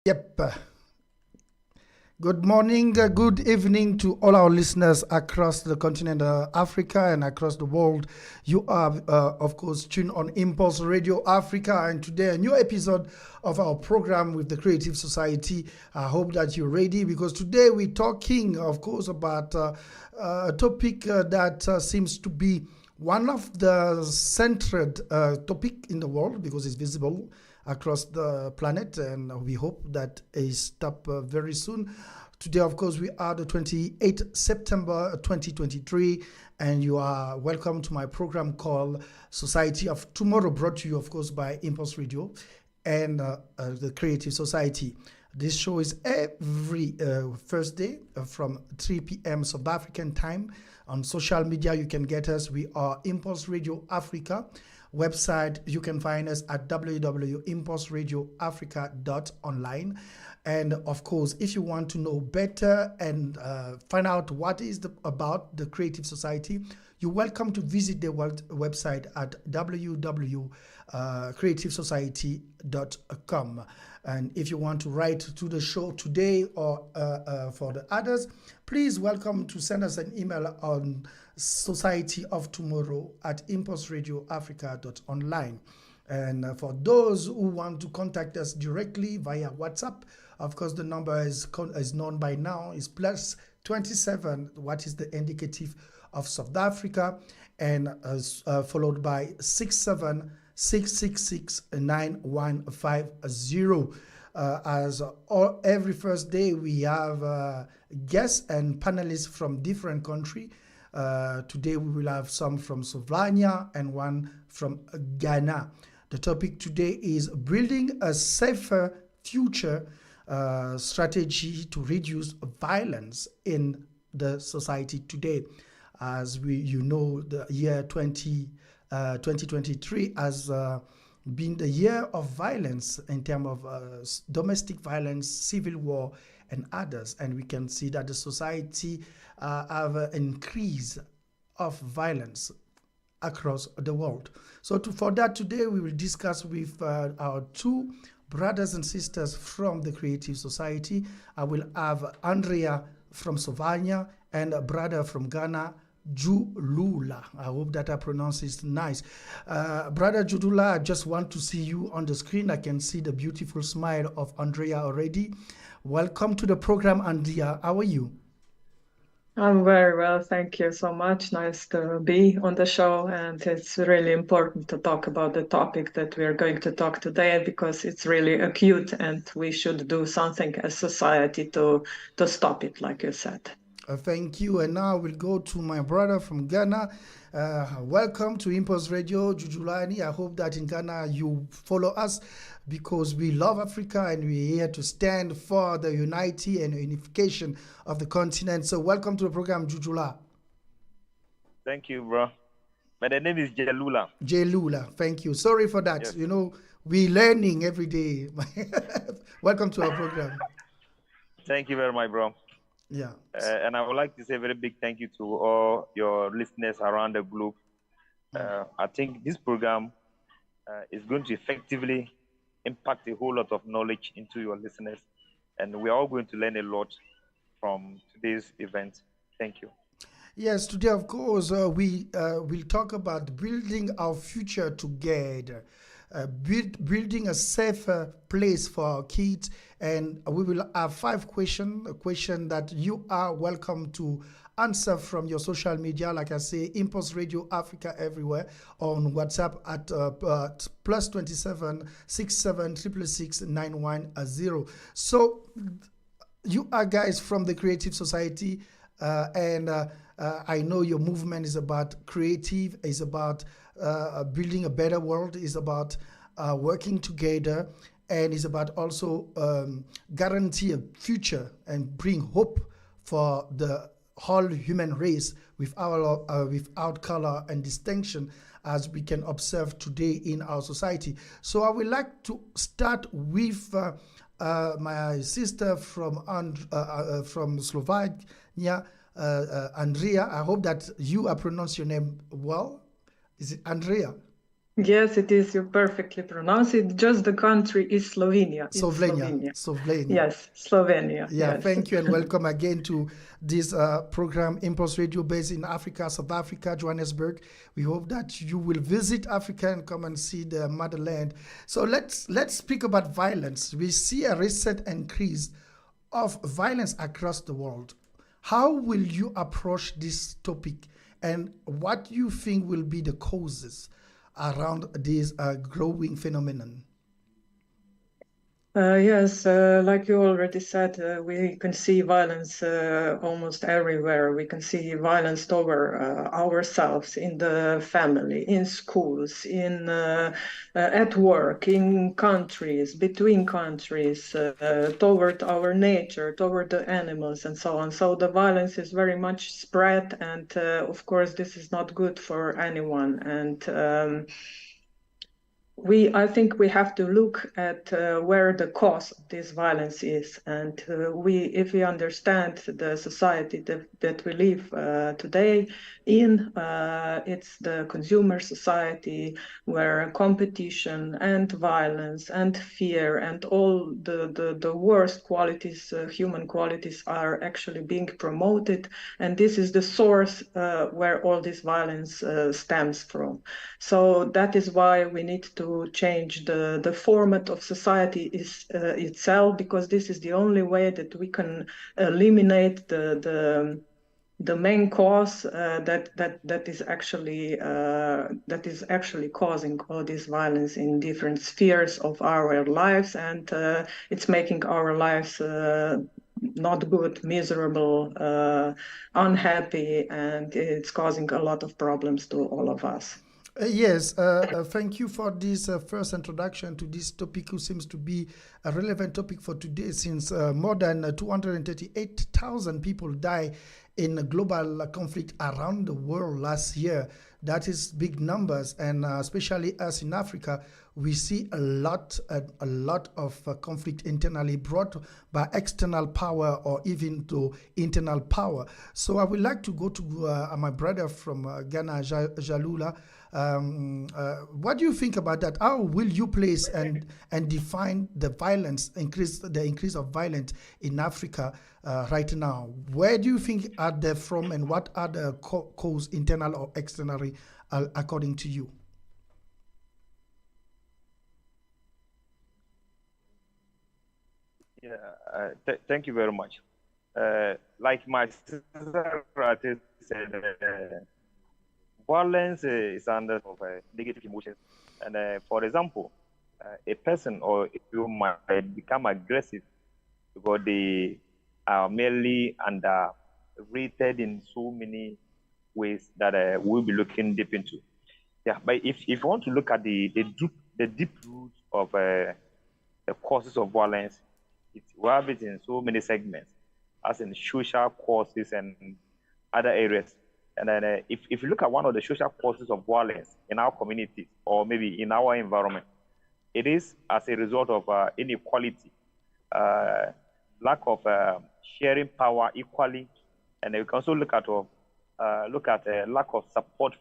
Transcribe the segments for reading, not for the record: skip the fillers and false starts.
Yep. Good morning, good evening to all our listeners across the continent of Africa and across the world. You are, of course, tuned on Impulse Radio Africa, and today a new episode of our program with the Creative Society. I hope that you're ready because today we're talking, of course, about a topic that seems to be one of the centered topic in the world because it's visible across the planet, and we hope that is stop very soon. Today, of course, we are the 28th September 2023, and you are welcome to my program called Society of Tomorrow, brought to you, of course, by Impulse Radio and the Creative Society. This show is every Thursday from 3 p.m. South African time. On social media, you can get us. We are Impulse Radio Africa. Website, you can find us at www.impulseradioafrica.online. And of course, if you want to know better and find out what is about the Creative Society, you're welcome to visit the website at www.creativesociety.com. And if you want to write to the show today or for the others, please welcome to send us an email on societyoftomorrow@impulseradioafrica.online. And for those who want to contact us directly via WhatsApp, of course, the number is known by now, is plus 27, what is the indicative of South Africa, and followed by 676669150. Every first day, we have guests and panelists from different countries. Today, we will have some from Slovenia and one from Ghana. The topic today is building a safer future, strategy to reduce violence in the society today. As you know, the year 2023 has been the year of violence in terms of domestic violence, civil war, and others. And we can see that the society have an increase of violence across the world. So for that today, we will discuss with our two brothers and sisters from the Creative Society. I will have Andrea from Slovenia and a brother from Ghana, Julula. I hope that I pronounce it nice. Brother Julula, I just want to see you on the screen. I can see the beautiful smile of Andrea already. Welcome to the program, Andrea. How are you? I'm very well, thank you so much. Nice to be on the show, and it's really important to talk about the topic that we are going to talk today because it's really acute, and we should do something as society to stop it, like you said. Thank you. And now we'll go to my brother from Ghana. Welcome to Impulse Radio, Jujulani. I hope that in Ghana you follow us because we love Africa and we're here to stand for the unity and unification of the continent. So welcome to the program, Jujula. Thank you, bro. My name is Jelula. Jelula, thank you. Sorry for that. Yes. You know, we're learning every day. Welcome to our program. Thank you very much, bro. Yeah. And I would like to say a very big thank you to all your listeners around the globe. I think this program is going to effectively impact a whole lot of knowledge into your listeners. And we are all going to learn a lot from today's event. Thank you. Yes, today, of course, we will talk about building our future together. Building a safer place for our kids, and we will have 5 questions, a question that you are welcome to answer from your social media, like I say, Impulse Radio Africa everywhere, on WhatsApp at plus 27 67 666 9110. So you are guys from the Creative Society, and I know your movement is about creative, is about building a better world, is about working together, and is about also guarantee a future and bring hope for the whole human race without color and distinction, as we can observe today in our society. So I would like to start with my sister from Slovenia, Andrea. I hope that you pronounce your name well. Is it Andrea? Yes, it is. You perfectly pronounce it. Just the country is Slovenia. It's Slovenia. Slovenia. Yes, Slovenia. Yeah, yes. thank you and welcome again to this program, Impulse Radio, based in Africa, South Africa, Johannesburg. We hope that you will visit Africa and come and see the motherland. So let's speak about violence. We see a recent increase of violence across the world. How will you approach this topic, and what you think will be the causes around this growing phenomenon? Yes, like you already said, we can see violence almost everywhere. We can see violence over ourselves, in the family, in schools, in at work, in countries, between countries, toward our nature, toward the animals, and so on. So the violence is very much spread, and of course, this is not good for anyone. And I think we have to look at where the cause of this violence is, and if we understand the society that we live today in, it's the consumer society where competition and violence and fear and all the worst qualities, human qualities, are actually being promoted, and this is the source where all this violence stems from. So that is why we need to change the format of society itself, because this is the only way that we can eliminate the main cause that is actually causing all this violence in different spheres of our lives, and it's making our lives not good, miserable, unhappy, and it's causing a lot of problems to all of us. Yes, thank you for this first introduction to this topic, who seems to be a relevant topic for today, since more than 238,000 people die in a global conflict around the world last year. That is big numbers, and especially us in Africa, we see a lot of conflict internally brought by external power or even to internal power. So I would like to go to my brother from Ghana, Jalula. What do you think about that? How will you place and define the increase of violence in Africa right now? Where do you think are they from, and what are the cause, internal or externally, according to you? Yeah, thank you very much. Like my sister said, violence is under of negative emotions. And for example, a person or you might become aggressive because they are merely underrated in so many ways that we'll be looking deep into. Yeah, but if you want to look at the deep roots of the causes of violence, we have it in so many segments, as in social causes and other areas. And then if you look at one of the social causes of violence in our community or maybe in our environment, it is as a result of inequality, lack of sharing power equally, and we can also look at lack of support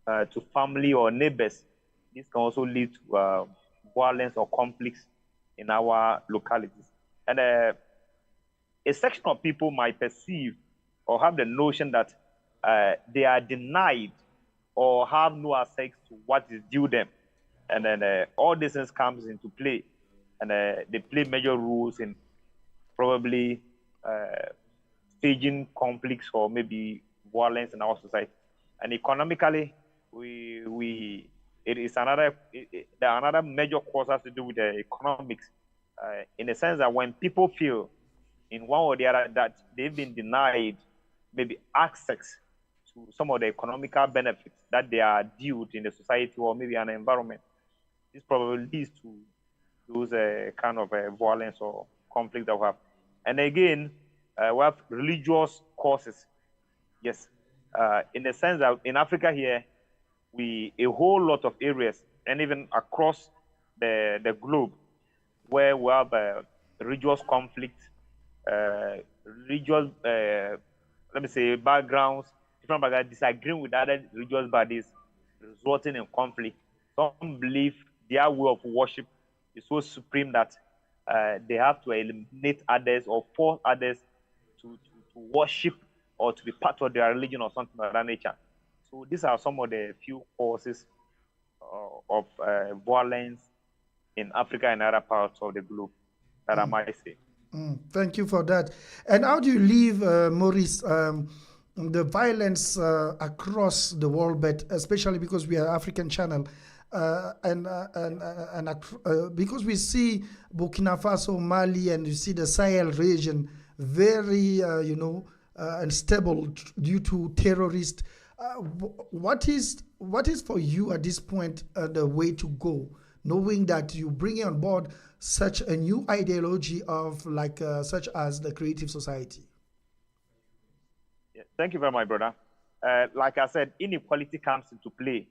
to family or neighbors. This can also lead to violence or conflicts in our localities. And a section of people might perceive or have the notion that they are denied or have no access to what is due them. And then all this things comes into play. And they play major roles in probably staging conflicts or maybe violence in our society. And economically, there are another major cause has to do with the economics, in the sense that when people feel in one or the other that they've been denied maybe access to some of the economical benefits that they are due in the society or maybe an environment, this probably leads to those kind of violence or conflict that we have. And again, we have religious causes. Yes, in the sense that in Africa here, a whole lot of areas, and even across the globe, where we have religious conflict, religious, let me say, backgrounds, different backgrounds disagreeing with other religious bodies, resulting in conflict. Some believe their way of worship is so supreme that they have to eliminate others or force others to worship or to be part of their religion or something of that nature. So these are some of the few causes of violence in Africa and other parts of the globe that I might say. Thank you for that. And how do you live, Maurice, the violence across the world, but especially because we are African channel, because we see Burkina Faso, Mali, and you see the Sahel region very, unstable due to terrorists. What is for you at this point the way to go, knowing that you bring on board such a new ideology of such as the Creative Society? Yeah, thank you very much, brother. Like I said, inequality comes into play,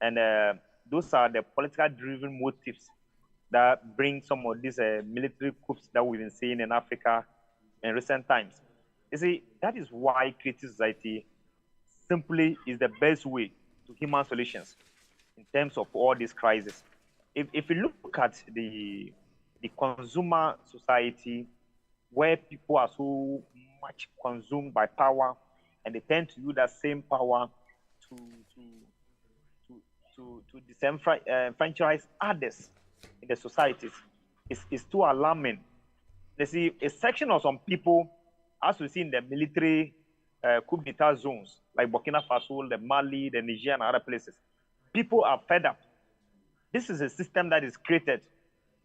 and those are the political-driven motives that bring some of these military coups that we've been seeing in Africa in recent times. You see, that is why Creative Society simply is the best way to human solutions in terms of all these crises. If you look at the consumer society, where people are so much consumed by power, and they tend to use that same power to disenfranchise others in the societies, is too alarming. You see, a section of some people, as we see in the military coup d'etat zones, like Burkina Faso, the Mali, the Niger, and other places, people are fed up. This is a system that is created,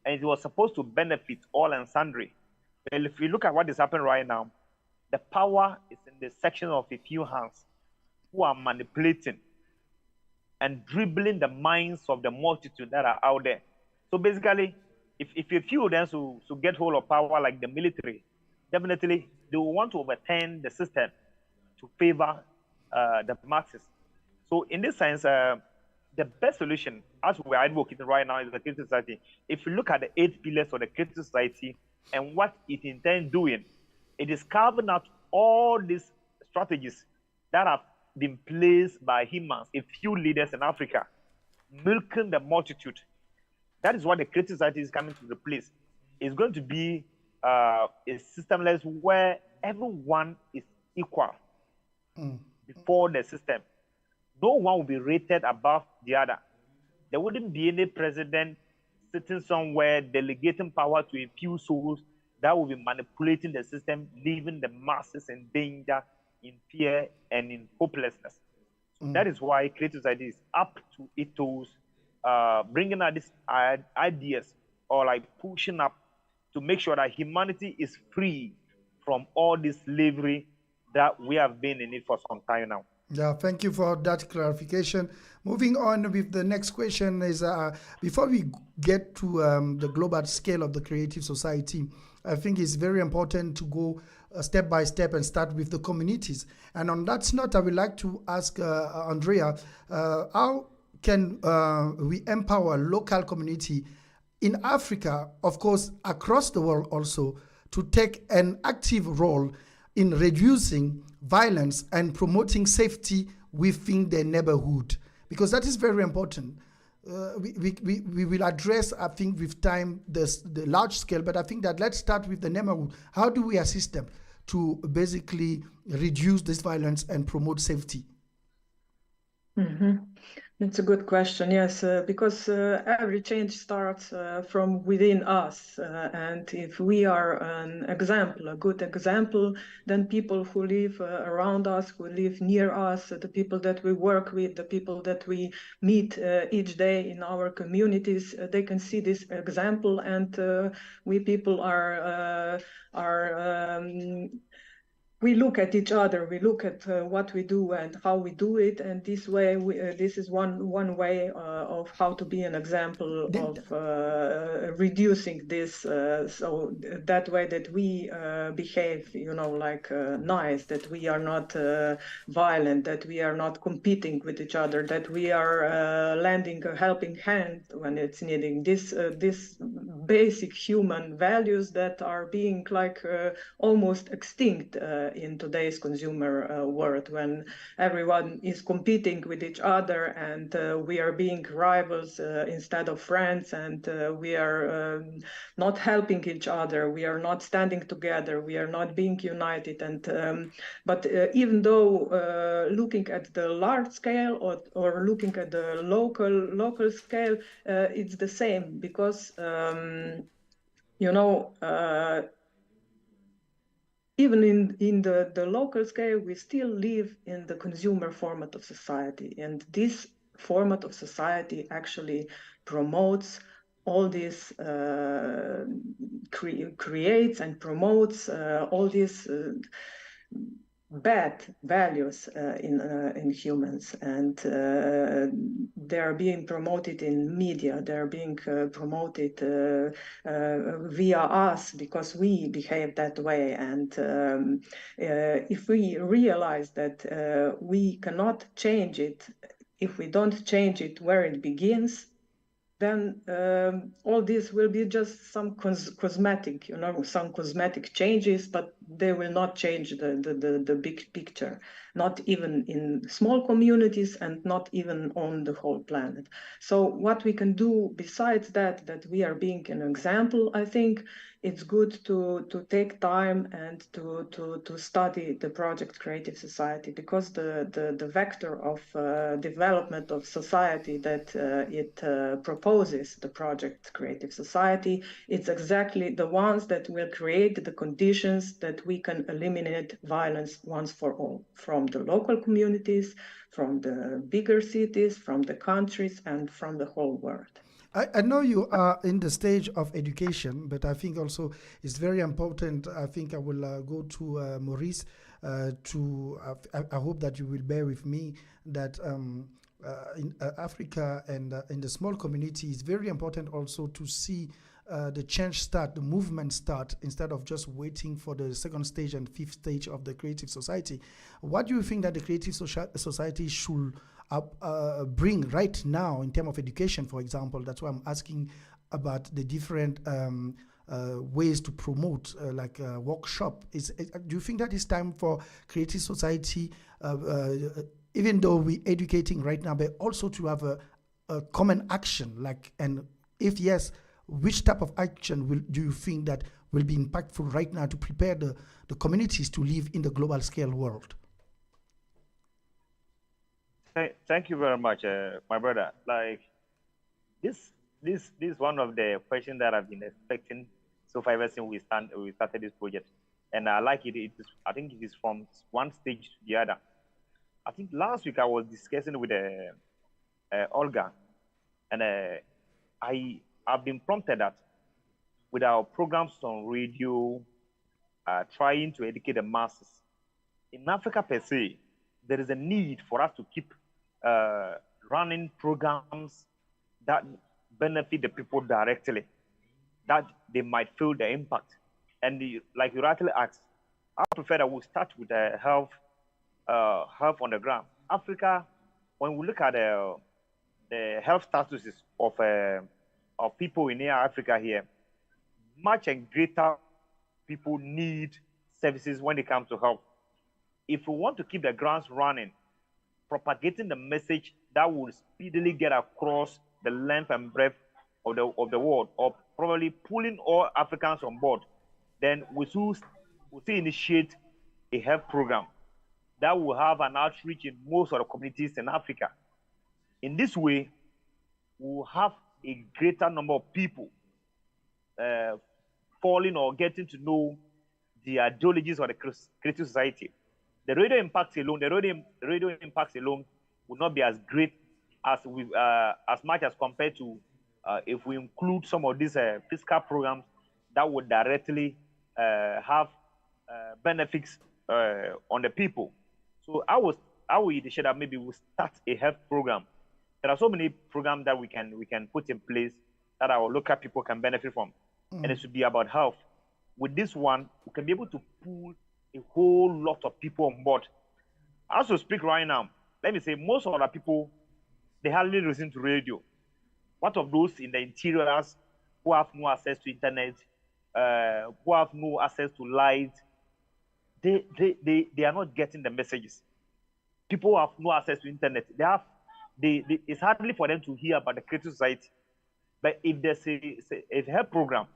and it was supposed to benefit all and sundry. Well, if you look at what is happening right now, the power is in the section of a few hands who are manipulating and dribbling the minds of the multitude that are out there. So basically, if a few of them to get hold of power like the military, definitely they will want to overturn the system to favor the masses. So in this sense, the best solution, as we're advocating right now, is the Creative Society. If you look at the 8 pillars of the Creative Society and what it intends doing, it is carving out all these strategies that have been placed by humans, a few leaders in Africa, milking the multitude. That is what the Creative Society is coming to replace. It's going to be a systemless where everyone is equal before the system. No one will be rated above the other. There wouldn't be any president sitting somewhere delegating power to a few souls that will be manipulating the system, leaving the masses in danger, in fear, and in hopelessness. So that is why Creative Society is up to its toes, bringing out these ideas or like pushing up to make sure that humanity is free from all this slavery that we have been in it for some time now. Yeah, thank you for that clarification. Moving on with the next question is, before we get to the global scale of the Creative Society, I think it's very important to go step by step and start with the communities. And on that note, I would like to ask Andrea, how can we empower local community in Africa, of course, across the world also, to take an active role in reducing violence and promoting safety within their neighborhood? Because that is very important. We will address, I think, with time, the large scale, but I think that let's start with the neighborhood. How do we assist them to basically reduce this violence and promote safety? It's a good question, yes, because every change starts from within us. And if we are an example, a good example, then people who live around us, who live near us, the people that we work with, the people that we meet each day in our communities, they can see this example. And we people we look at each other, we look at what we do and how we do it, and this way, this is one way of how to be an example of reducing this. So that way that we behave, like nice, that we are not violent, that we are not competing with each other, that we are lending a helping hand when it's needing. This basic human values that are being like almost extinct in today's consumer world, when everyone is competing with each other, and we are being rivals instead of friends, and we are not helping each other, we are not standing together, we are not being united. And but even though looking at the large scale or looking at the local scale, it's the same, because you know, even in the local scale, we still live in the consumer format of society. And this format of society actually promotes all this, creates and promotes all these bad values in humans, and they are being promoted in media, they are being promoted via us, because we behave that way. And if we realize that we cannot change it, if we don't change it where it begins, then all this will be just some cosmetic, you know, some cosmetic changes, but they will not change the big picture, not even in small communities and not even on the whole planet. So what we can do besides that we are being an example, I think it's good to take time and to study the project Creative Society, because the vector of development of society that it proposes, the project Creative Society, it's exactly the ones that will create the conditions that we can eliminate violence once for all, from the local communities, from the bigger cities, from the countries, and from the whole world. I know you are in the stage of education, but I think also it's very important. I think I will go to Maurice. I hope that you will bear with me that in Africa and in the small community, it's very important also to see the change start, the movement start, instead of just waiting for the second stage and fifth stage of the Creative Society. What do you think that the Creative Society should bring right now in terms of education, for example? That's why I'm asking about the different ways to promote, like a workshop. Do you think that it's time for Creative Society, even though we're educating right now, but also to have a common action? And if yes, which type of action do you think that will be impactful right now to prepare the communities to live in the global scale world? Thank you very much, my brother. Like this is one of the questions that I've been expecting so far ever since we started this project, and I like it. I think it is from one stage to the other. I think last week I was discussing with Olga, and I've been prompted that with our programs on radio, trying to educate the masses in Africa per se, there is a need for us to keep running programs that benefit the people directly, that they might feel the impact. And like you rightly asked, I prefer that we start with health on the ground. Africa, when we look at the health statuses of people in Africa here, much and greater people need services when it comes to health. If we want to keep the grounds running, propagating the message that will speedily get across the length and breadth of the world, or probably pulling all Africans on board, then we should initiate a health program that will have an outreach in most of the communities in Africa. In this way, we'll have a greater number of people falling or getting to know the ideologies of the Creative Society. The radio impacts alone will not be as great as much as compared to if we include some of these fiscal programs that would directly have benefits on the people. So I would initiate that maybe we'll start a health program. There are so many programs that we can put in place that our local people can benefit from, and it should be about health. With this one, we can be able to pull a whole lot of people on board. As we speak right now, let me say most of the people, they hardly listen to radio. What of those in the interiors who have no access to internet, who have no access to light, they are not getting the messages. People have no access to internet. It's hardly for them to hear about the Creative Society. But if there's a help program,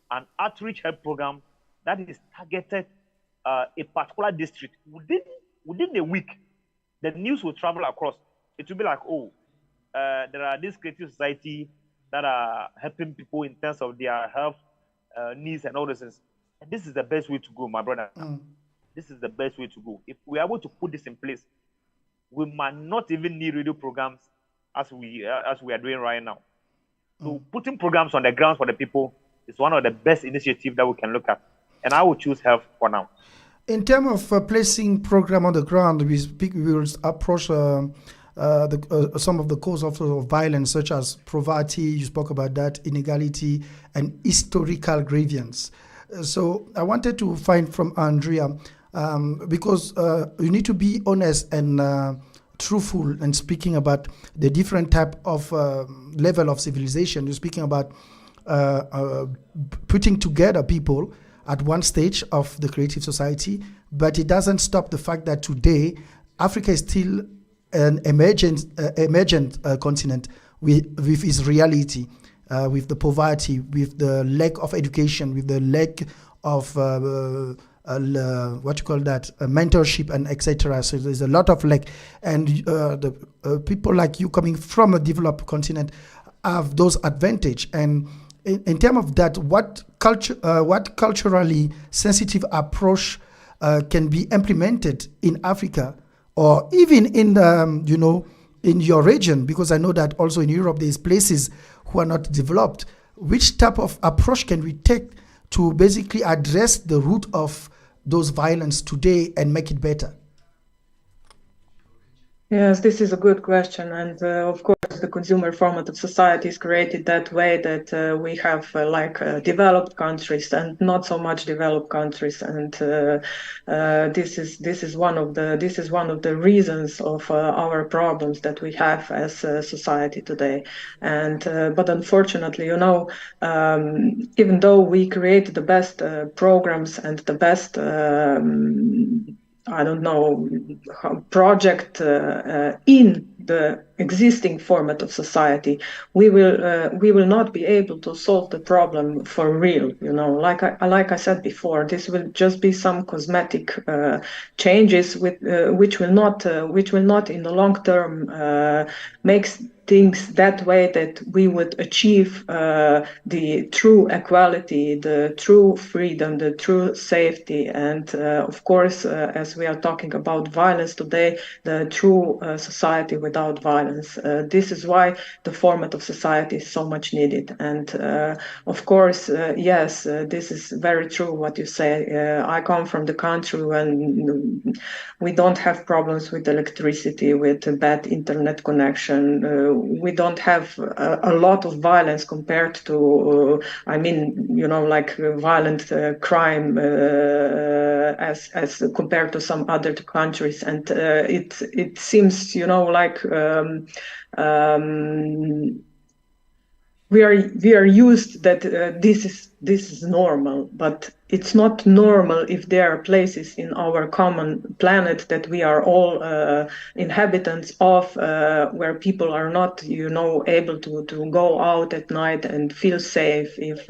an outreach help program that is targeted a particular district, within a week, the news will travel across. It will be like, oh, there are this Creative Society that are helping people in terms of their health needs and all those things. And this is the best way to go, my brother. This is the best way to go. If we are able to put this in place, we might not even need radio programs as we are doing right now. So putting programs on the ground for the people is one of the best initiatives that we can look at. And I will choose health for now. In terms of placing program on the ground, we will approach some of the causes of violence, such as poverty, you spoke about that, inequality, and historical grievance. So I wanted to find from Andrea, because you need to be honest and truthful and speaking about the different type of level of civilization. You're speaking about putting together people at one stage of the Creative Society, but it doesn't stop the fact that today Africa is still an emergent continent with its reality, with the poverty, with the lack of education, with the lack of mentorship and etc. So there's a lot of lack, and the people like you coming from a developed continent have those advantage. And in terms of that, what culturally sensitive approach can be implemented in Africa, or even in in your region? Because I know that also in Europe there's places who are not developed. Which type of approach can we take to basically address the root of those violence today and make it better? Yes, this is a good question. And of course, the consumer format of society is created that way, that we have developed countries and not so much developed countries. And this is one of the reasons of our problems that we have as a society today. And but unfortunately, even though we create the best programs and the best project in the existing format of society, we will not be able to solve the problem for real. Like I said before, this will just be some cosmetic changes which will not in the long term make things that way that we would achieve the true equality, the true freedom, the true safety, and of course, as we are talking about violence today, the true society without violence. This is why the format of society is so much needed. And of course, yes, this is very true what you say. I come from the country when we don't have problems with electricity, with bad internet connection. We don't have a lot of violence compared to, violent crime as compared to some other countries. And it seems, we are used that this is normal, but it's not normal if there are places in our common planet that we are all inhabitants of, where people are not, able to go out at night and feel safe, if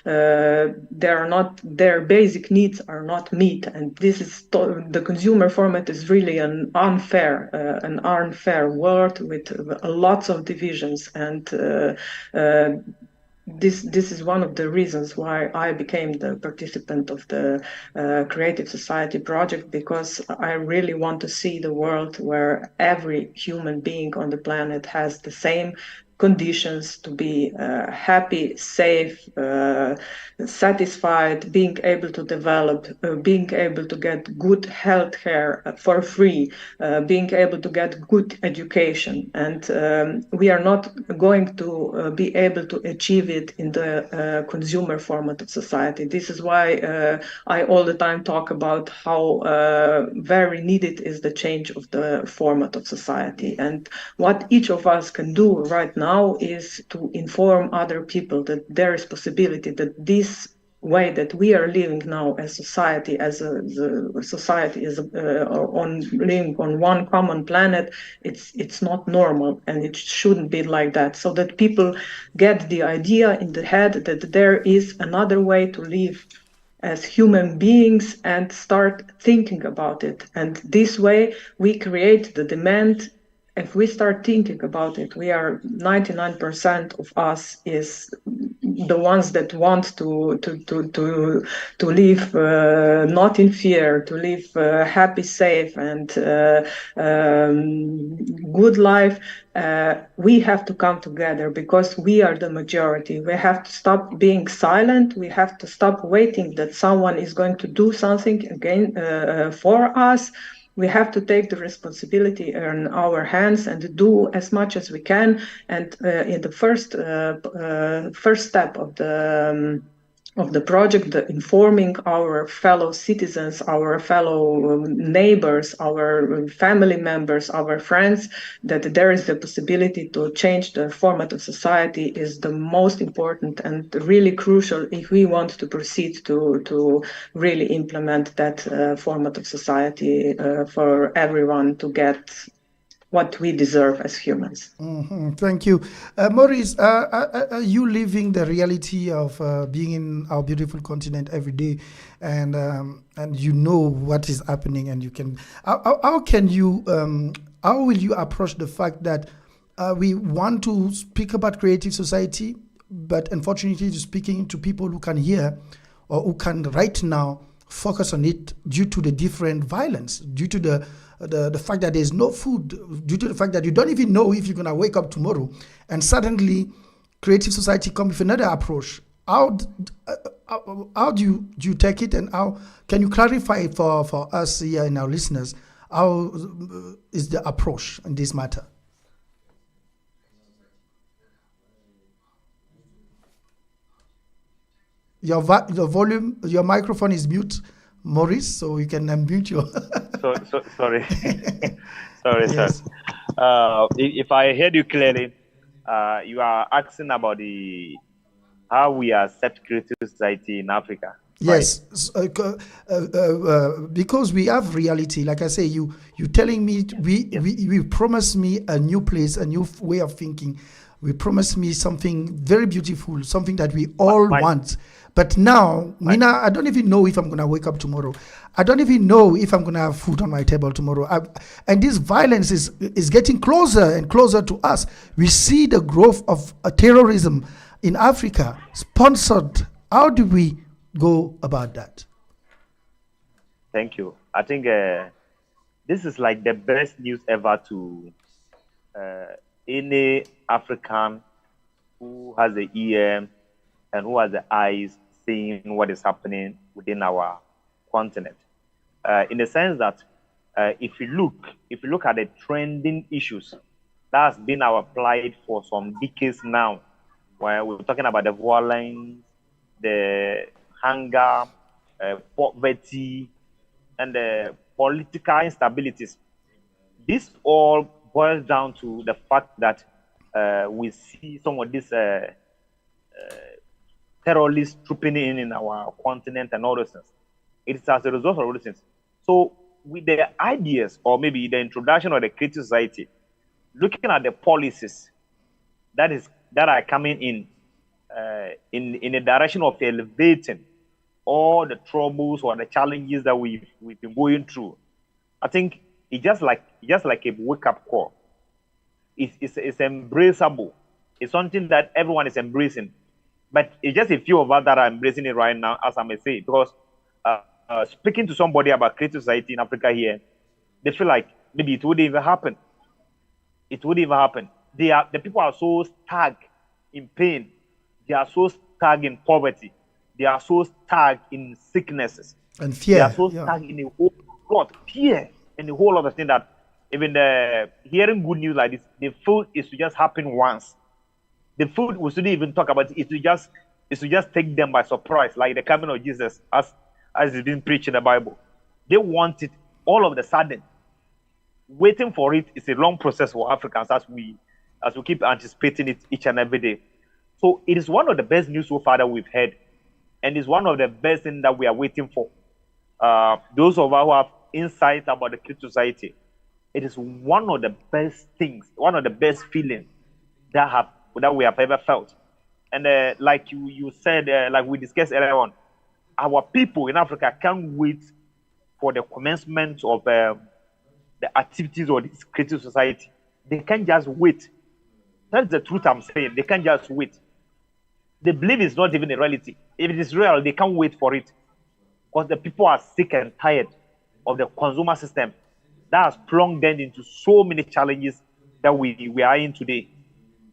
their basic needs are not met. And this is the consumer format is really an unfair world with lots of divisions. And this is one of the reasons why I became the participant of the Creative Society project, because I really want to see the world where every human being on the planet has the same conditions to be happy, safe, satisfied, being able to develop, being able to get good health care for free, being able to get good education. And we are not going to be able to achieve it in the consumer format of society. This is why I all the time talk about how very needed is the change of the format of society. And what each of us can do right now is to inform other people that there is possibility, that this way that we are living now as society, the society is on living on one common planet, it's not normal, and it shouldn't be like that. So that people get the idea in the head that there is another way to live as human beings and start thinking about it. And this way we create the demand. If we start thinking about it, we are 99% of us is the ones that want to live not in fear, to live happy, safe, and good life. We have to come together because we are the majority. We have to stop being silent. We have to stop waiting that someone is going to do something again for us. We have to take the responsibility in our hands and do as much as we can. And in the first step of the project, informing our fellow citizens, our fellow neighbors, our family members, our friends, that there is the possibility to change the format of society is the most important and really crucial if we want to proceed to really implement that format of society for everyone to get what we deserve as humans. Thank you. Maurice, are you living the reality of being in our beautiful continent every day, and you know what is happening, and you can, how can you, how will you approach the fact that we want to speak about creative society, but unfortunately speaking to people who can hear or who can right now focus on it due to the different violence, due to the fact that there's no food, due to the fact that you don't even know if you're going to wake up tomorrow, and suddenly creative society comes with another approach. How do you take it, and how can you clarify for us here and our listeners, how is the approach in this matter? Your volume, your microphone is mute, Maurice, so you can unmute your. Sorry. Sorry, Yes. sir. If I heard you clearly, you are asking about how we accept creative society in Africa. Yes, because we have reality. Like I say, you telling me we promised me a new place, a new way of thinking. We promised me something very beautiful, something that we all want. But now, Mina, I don't even know if I'm going to wake up tomorrow. I don't even know if I'm going to have food on my table tomorrow. And this violence is getting closer and closer to us. We see the growth of terrorism in Africa, sponsored. How do we go about that? Thank you. I think this is like the best news ever to any African who has the ear and who has the eyes seeing what is happening within our continent. In the sense that if you look at the trending issues that's been our plight for some decades now, where we're talking about the violence, the hunger, poverty, and the political instabilities. This all boils down to the fact that we see some of these terrorists trooping in our continent and all those things. It's as a result of all those things. So with the ideas, or maybe the introduction of the creative society, looking at the policies that are coming in the direction of elevating all the troubles or the challenges that we've been going through, I think it's just like a wake-up call. It's embraceable. It's something that everyone is embracing, but it's just a few of us that are embracing it right now, as I may say, because speaking to somebody about creative society in Africa here, they feel like maybe it wouldn't even happen. It wouldn't even happen. The people are so stuck in pain. They are so stuck in poverty. They are so stuck in sicknesses and fear. They are so stuck in a whole lot fear and a whole lot of things that even hearing good news like this, the food is to just happen once. The food we shouldn't even talk about it. Is to just take them by surprise, like the coming of Jesus, as it's been preached in the Bible. They want it all of a sudden. Waiting for it is a long process for Africans as we keep anticipating it each and every day. So it is one of the best news so far that we've had. and it's one of the best things that we are waiting for. Those of us who have insight about the creative society, it is one of the best things, one of the best feelings that we have ever felt. And like you said, like we discussed earlier on, our people in Africa can't wait for the commencement of the activities of this creative society. They can't just wait. That's the truth I'm saying. They can't just wait. They believe it's not even a reality. If it is real, they can't wait for it. Because the people are sick and tired of the consumer system that has plunged them into so many challenges that we are in today.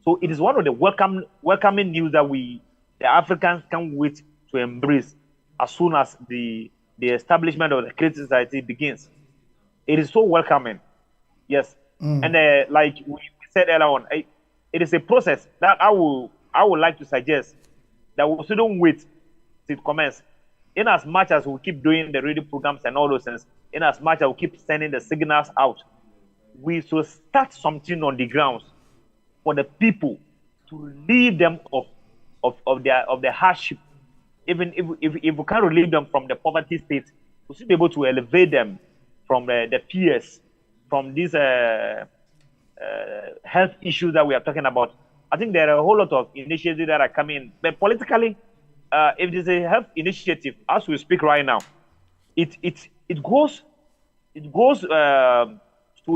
So it is one of the welcoming news that the Africans can't wait to embrace as soon as the establishment of the creative society begins. It is so welcoming. Yes. And like we said earlier on, it is a process that I would like to suggest that we shouldn't wait till it commence. In as much as we keep doing the radio programs and all those things, in as much as we keep sending the signals out, we should start something on the grounds for the people to relieve them of their hardship. Even if we can't relieve them from the poverty state, we should be able to elevate them from the peers, from these health issues that we are talking about. I think there are a whole lot of initiatives that are coming. But politically, if there's a health initiative, as we speak right now, it goes to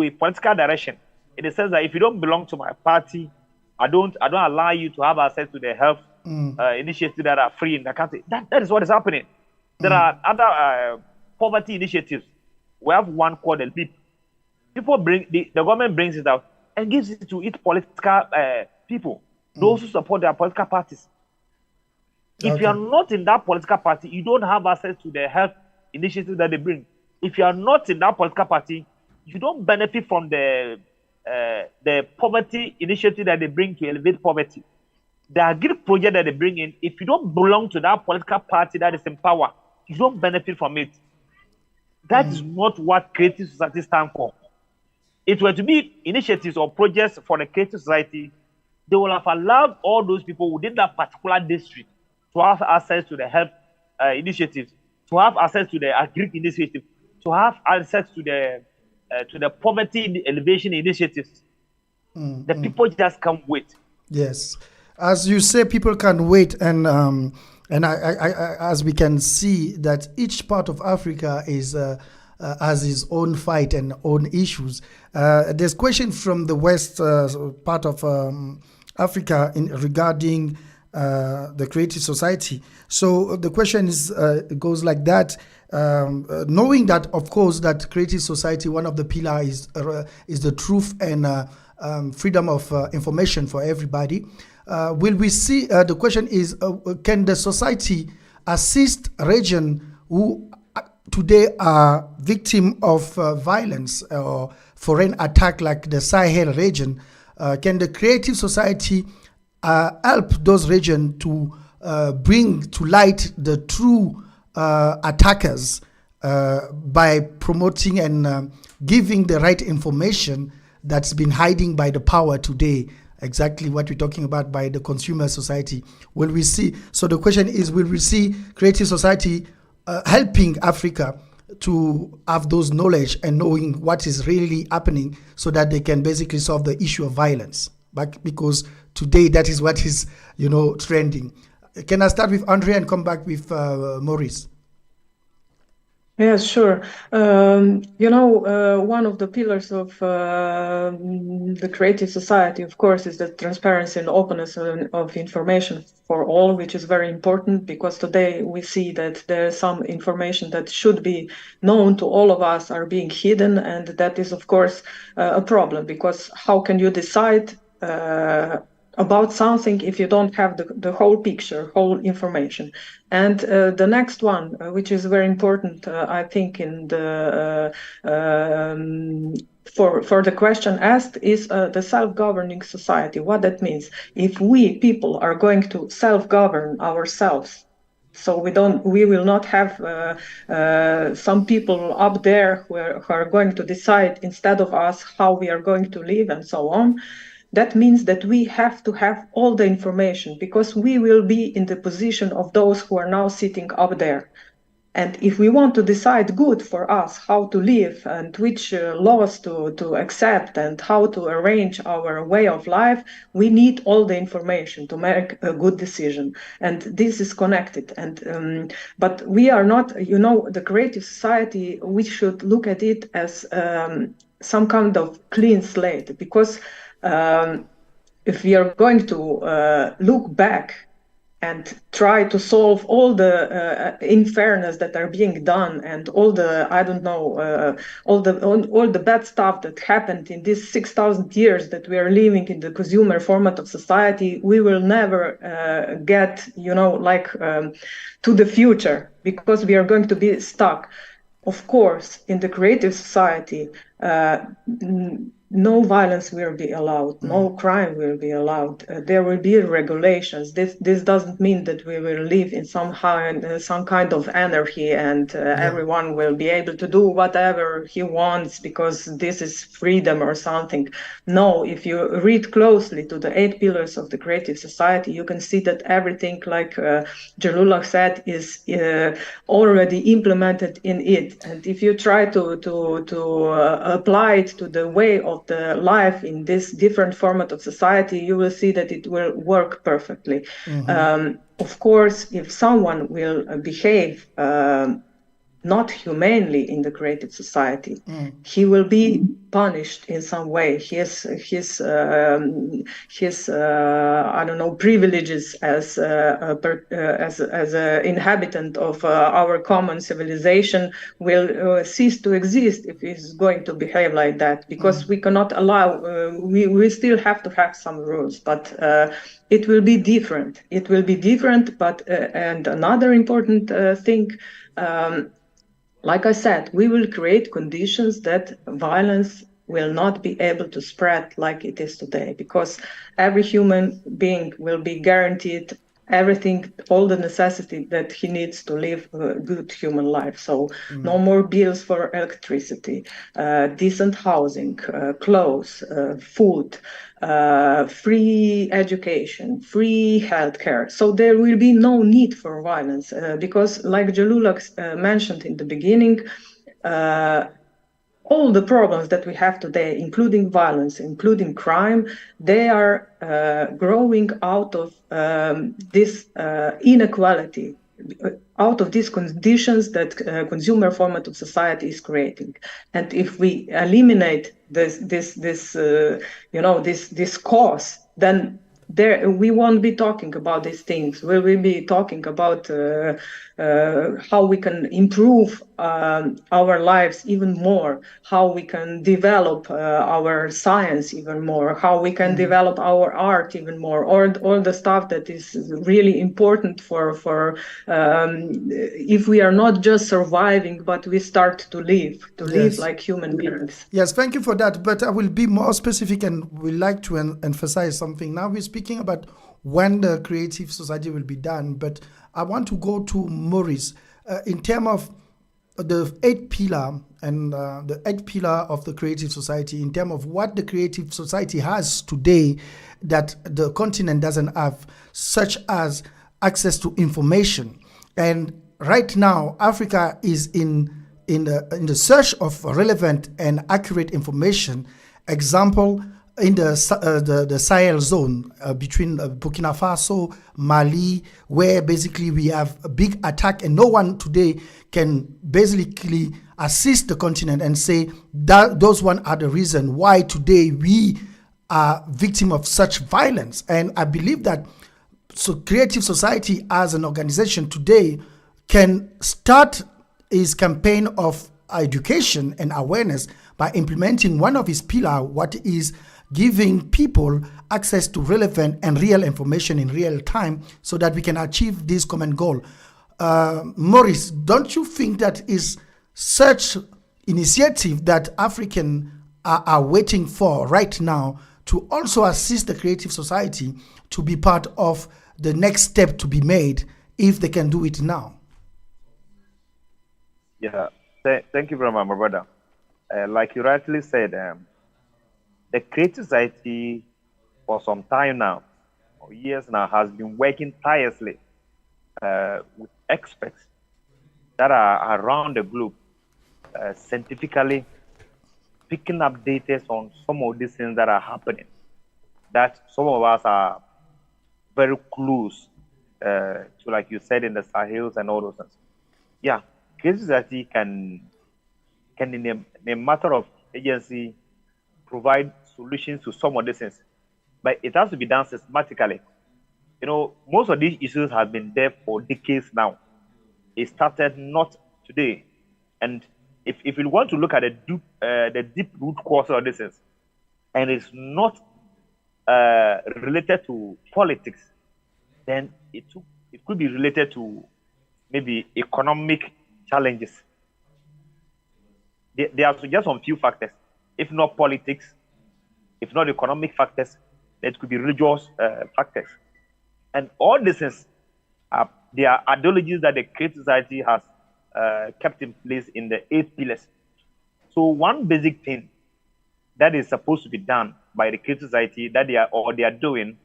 a political direction. In the sense that if you don't belong to my party, I don't allow you to have access to the health initiatives that are free in the country. That is what is happening. There are other poverty initiatives. We have one called the LEAP. People the government brings it out and gives it to its political people, those who support their political parties. If you are not in that political party, you don't have access to the health initiatives that they bring. If you are not in that political party, you don't benefit from the poverty initiative that they bring to elevate poverty. The agri project that they bring in, if you don't belong to that political party that is in power, you don't benefit from it. That is not what creative society stands for. If it were to be initiatives or projects for the creative society, they will have allowed all those people within that particular district to have access to the health initiatives, to have access to the agri initiative, to have access to the poverty elevation initiatives. The people just can't wait. Yes, as you say, people can wait, and I as we can see that each part of Africa is has its own fight and own issues. There's question from the west part of Africa regarding the creative society. So the question is goes like that. Knowing that, of course, that creative society, one of the pillars is the truth and freedom of information for everybody. Will we see? The question is, can the society assist region who today are victim of violence or foreign attack, like the Sahel region? Can the creative society help those regions to bring to light the true attackers by promoting and giving the right information that's been hiding by the power today? Exactly what we're talking about by the consumer society. Will we see? So the question is, will we see creative society helping Africa to have those knowledge and knowing what is really happening, so that they can basically solve the issue of violence? Because today that is what is, trending. Can I start with Andre and come back with Maurice? Yes, sure. One of the pillars of the creative society, of course, is the transparency and openness of information for all, which is very important, because today we see that there's some information that should be known to all of us are being hidden, and that is, of course, a problem, because how can you decide about something if you don't have the whole picture, whole information? And the next one, which is very important, I think, in the for the question asked, is the self-governing society. What that means? If we people are going to self-govern ourselves, so we will not have some people up there who are going to decide instead of us how we are going to live and so on. that means that we have to have all the information, because we will be in the position of those who are now sitting up there. And if we want to decide good for us how to live and which laws to accept and how to arrange our way of life, we need all the information to make a good decision. And this is connected. And but we are not, the creative society, we should look at it as some kind of clean slate, because if we are going to look back and try to solve all the unfairness that are being done and all the, I don't know, all the bad stuff that happened in these 6,000 years that we are living in the consumer format of society, we will never get, to the future, because we are going to be stuck. Of course, in the creative society, no violence will be allowed, no crime will be allowed. There will be regulations. This doesn't mean that we will live in some kind of anarchy and everyone will be able to do whatever he wants because this is freedom or something. No, if you read closely to the 8 pillars of the creative society, you can see that everything, like Jellullah said, is already implemented in it. And if you try to apply it to the way of the life in this different format of society, you will see that it will work perfectly. Of course, if someone will behave not humanely in the creative society, he will be punished in some way. His I don't know, privileges as an inhabitant of our common civilization will cease to exist if he's going to behave like that, because we cannot allow. We still have to have some rules, but it will be different. It will be different. But and another important thing. Like I said, we will create conditions that violence will not be able to spread like it is today, because every human being will be guaranteed everything, all the necessity that he needs to live a good human life. So no more bills for electricity, decent housing, clothes, food, free education, free healthcare. So there will be no need for violence because, like Jellullah mentioned in the beginning, all the problems that we have today, including violence, including crime, they are growing out of this inequality, out of these conditions that consumer format of society is creating. And if we eliminate this cause, then we won't be talking about these things. We will be talking about how we can improve our lives even more, how we can develop our science even more, how we can develop our art even more, or all the stuff that is really important for if we are not just surviving, but we start to live like human beings. Yes, thank you for that. But I will be more specific and would like to emphasize something. Now we're speaking about when the creative society will be done, but I want to go to Maurice in terms of the 8th pillar and the 8th pillar of the creative society, in terms of what the creative society has today that the continent doesn't have, such as access to information. And right now, Africa is in the search of relevant and accurate information. Example, in the Sahel zone between Burkina Faso, Mali, where basically we have a big attack and no one today can basically assist the continent and say that those one are the reason why today we are victim of such violence. And I believe that Creative Society as an organization today can start his campaign of education and awareness by implementing one of his pillars, what is giving people access to relevant and real information in real time so that we can achieve this common goal. Maurice, don't you think that is such initiative that Africans are waiting for right now to also assist the creative society to be part of the next step to be made if they can do it now? Yeah, thank you very much, my brother. Like you rightly said, the creative society for some time now, or years now, has been working tirelessly with experts that are around the globe, scientifically picking up data on some of these things that are happening, that some of us are very close to, like you said, in the Sahels and all those things. Yeah, Creative Society can in a matter of agency provide solutions to some of these things, but it has to be done systematically. You know, most of these issues have been there for decades now. It started not today, and if you want to look at the deep root cause of this, and it's not related to politics, then it could be related to maybe economic challenges. There are just some few factors. If not politics, if not economic factors, it could be religious factors. And all this is, there are ideologies that the Creative Society has kept in place in the 8 pillars. So one basic thing that is supposed to be done by the Creative Society that they are doing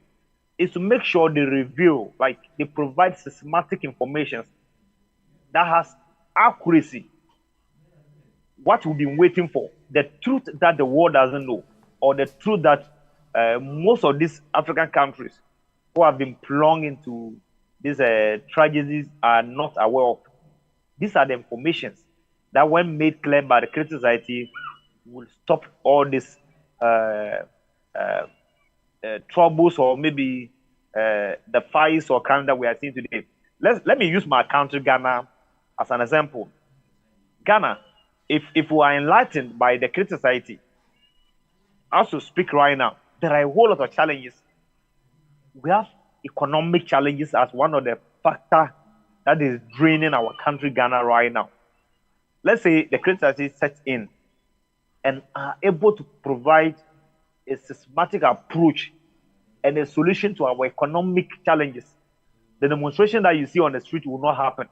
is to make sure they reveal, like they provide systematic information that has accuracy, what we've been waiting for, the truth that the world doesn't know, or the truth that most of these African countries who have been plunged into these tragedies are not aware of. These are the informations that, when made clear by the Creative Society, will stop all these troubles, or maybe the fights or crime that we are seeing today. Let me use my country, Ghana, as an example. Ghana, if we are enlightened by the Creative Society, as to speak right now, there are a whole lot of challenges. We have economic challenges as one of the factors that is draining our country, Ghana, right now. Let's say the Creative Society sets in and are able to provide a systematic approach and a solution to our economic challenges. The demonstration that you see on the street will not happen.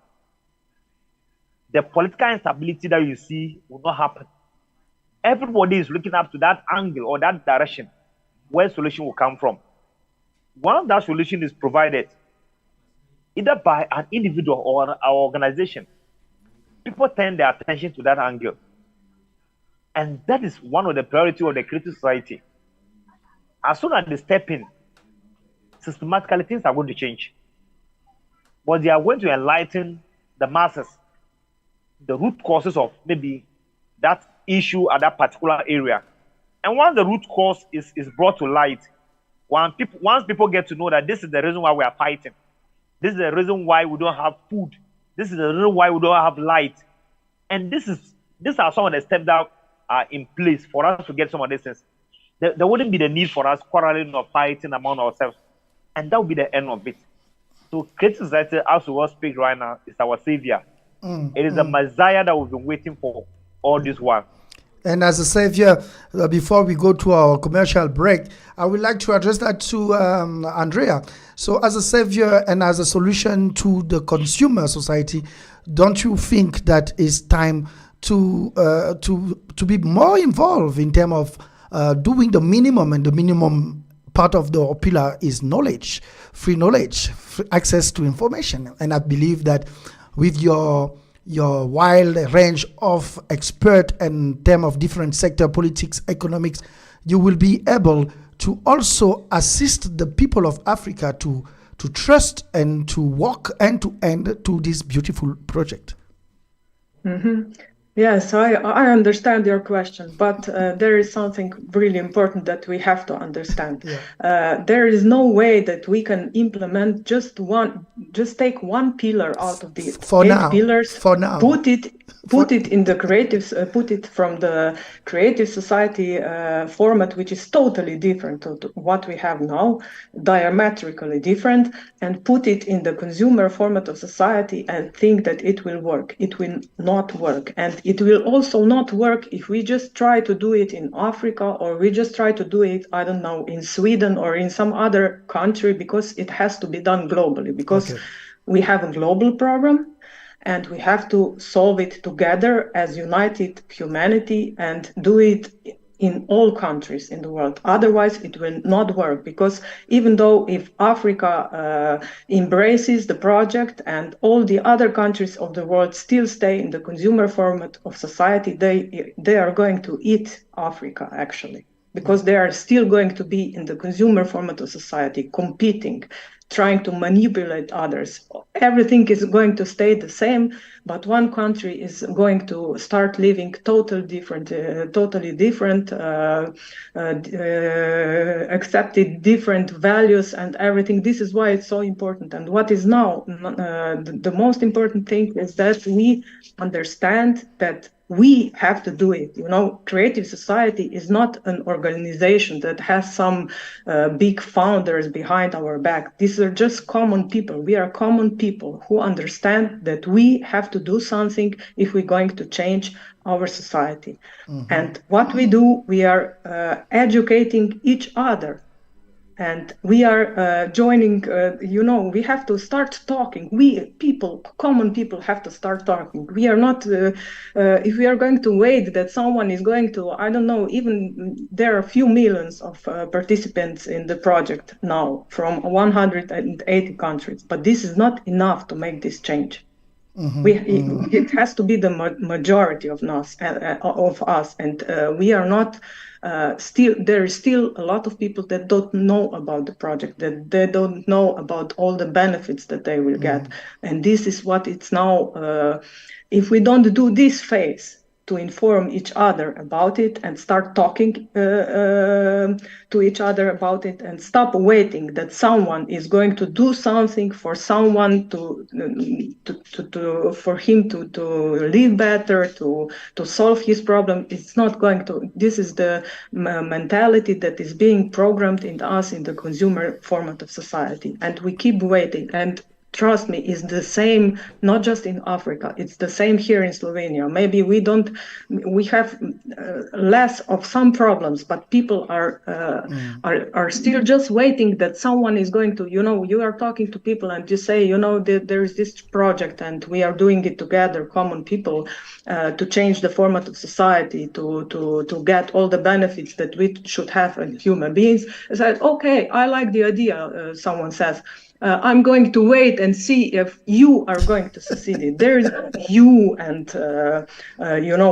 The political instability that you see will not happen. Everybody is looking up to that angle or that direction where solution will come from. Once that solution is provided, either by an individual or an organization, people turn their attention to that angle. And that is one of the priorities of the Creative Society. As soon as they step in, systematically things are going to change. But they are going to enlighten the masses, the root causes of maybe that issue at that particular area. And once the root cause is brought to light, once people get to know that this is the reason why we are fighting, this is the reason why we don't have food, this is the reason why we don't have light, and these are some of the steps that are in place for us to get some of these things, there wouldn't be the need for us quarreling or fighting among ourselves, and that would be the end of it. So Creative Society, as we speak right now, is our savior. It is the Messiah that we've been waiting for all this while. And as a savior, before we go to our commercial break, I would like to address that to Andrea. So as a savior and as a solution to the consumer society, don't you think that it's time to be more involved in terms of doing the minimum? And the minimum part of the pillar is knowledge, free knowledge, free access to information. And I believe that with your wide range of expert in terms of different sector, politics, economics, you will be able to also assist the people of Africa to trust and to walk end to end to this beautiful project. Mm-hmm. Yes, I understand your question, but there is something really important that we have to understand. Yeah. There is no way that we can implement just take one pillar out of the eight pillars, put it in the put it from the Creative Society format, which is totally different to what we have now, diametrically different, and put it in the consumer format of society and think that it will work. It will not work. And it will also not work if we just try to do it in Africa, or we just try to do it, I don't know, in Sweden or in some other country, because it has to be done globally, because we have a global problem and we have to solve it together as united humanity and do it in all countries in the world. Otherwise, it will not work, because even though if Africa embraces the project and all the other countries of the world still stay in the consumer format of society, they are going to eat Africa, actually, because they are still going to be in the consumer format of society, competing, trying to manipulate others. Everything is going to stay the same, but one country is going to start living totally different, accepted different values and everything. This is why it's so important. And what is now the most important thing is that we understand that we have to do it. You know, Creative Society is not an organization that has some big founders behind our back. These are just common people. We are common people who understand that we have to do something if we're going to change our society. And what we do, we are educating each other. And we are joining, we have to start talking. We people, common people, have to start talking. We are not, if we are going to wait that someone is going to, I don't know, even there are a few millions of participants in the project now from 180 countries, but this is not enough to make this change. It has to be the majority of us, and we are not. There is still a lot of people that don't know about the project, that they don't know about all the benefits that they will get. And this is what it's now. If we don't do this phase to inform each other about it and start talking to each other about it, and stop waiting that someone is going to do something for someone for him to live better, to solve his problem. It's not going to. This is the mentality that is being programmed in us in the consumer format of society, and we keep waiting. And trust me, it's the same, not just in Africa, it's the same here in Slovenia. Maybe we have less of some problems, but people are still just waiting that someone is going to, you are talking to people and you say, there is this project and we are doing it together, common people, to change the format of society, to get all the benefits that we should have as human beings. It's like, okay, I like the idea, someone says. I'm going to wait and see if you are going to succeed. There's you and,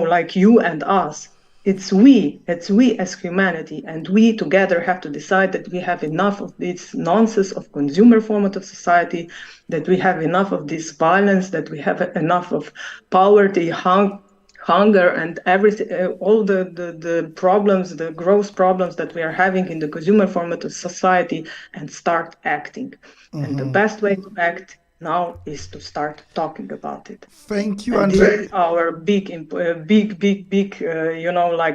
like you and us. It's we as humanity, and we together have to decide that we have enough of this nonsense of consumer format of society, that we have enough of this violence, that we have enough of poverty, hunger, and everything, all the problems, the gross problems that we are having in the consumer format of society, and start acting. And the best way to act now is to start talking about it. Thank you, and Andrea. This is our big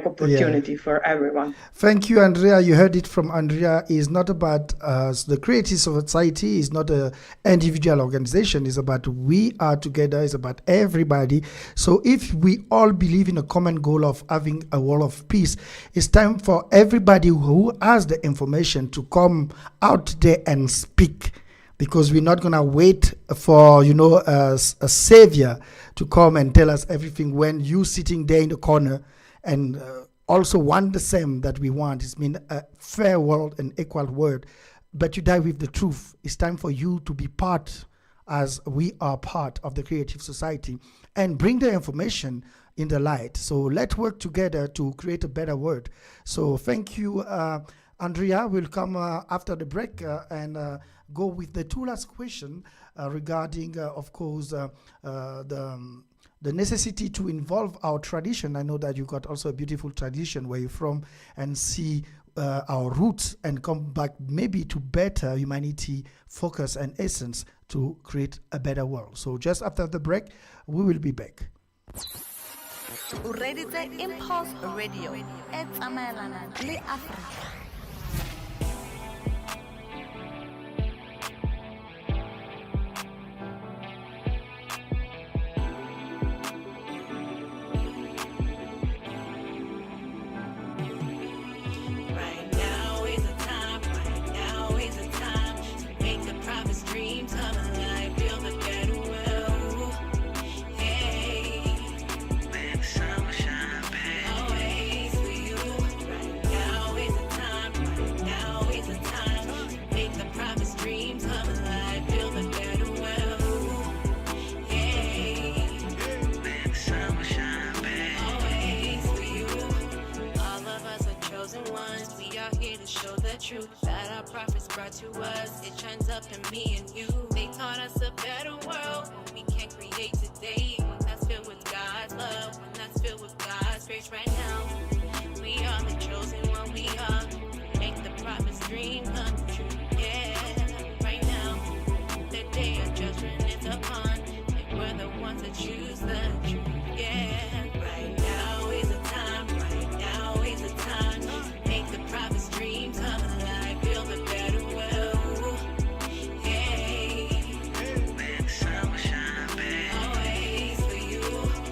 opportunity for everyone. Thank you, Andrea. You heard it from Andrea. It's not about the Creative Society. It's not an individual organization. It's about we are together. It's about everybody. So if we all believe in a common goal of having a world of peace, it's time for everybody who has the information to come out there and speak. Because we're not going to wait for, a savior to come and tell us everything when you sitting there in the corner and also want the same that we want. It's mean a fair world and equal world. But you die with the truth. It's time for you to be part, as we are part of the Creative Society, and bring the information in the light. So let's work together to create a better world. So thank you, Andrea. We'll come after the break and go with the two last question regarding, of course, the necessity to involve our tradition. I know that you got also a beautiful tradition where you're from, and see our roots and come back maybe to better humanity focus and essence to create a better world. So just after the break, we will be back. Ureditse Impulse Radio e tsamaelana le Africa. up in me and you. They taught us a better world we can create today. One that's filled with God's love, one that's filled with God's grace right now. We are the chosen one, we are. Make the prophet's dream come true, yeah. Right now, the day of judgment is upon, and we're the ones that choose the truth, yeah. Right now is the time, right now is the time. Make the prophet's dream come alive, build a better world, hey. When the sun will shine, babe, always for you.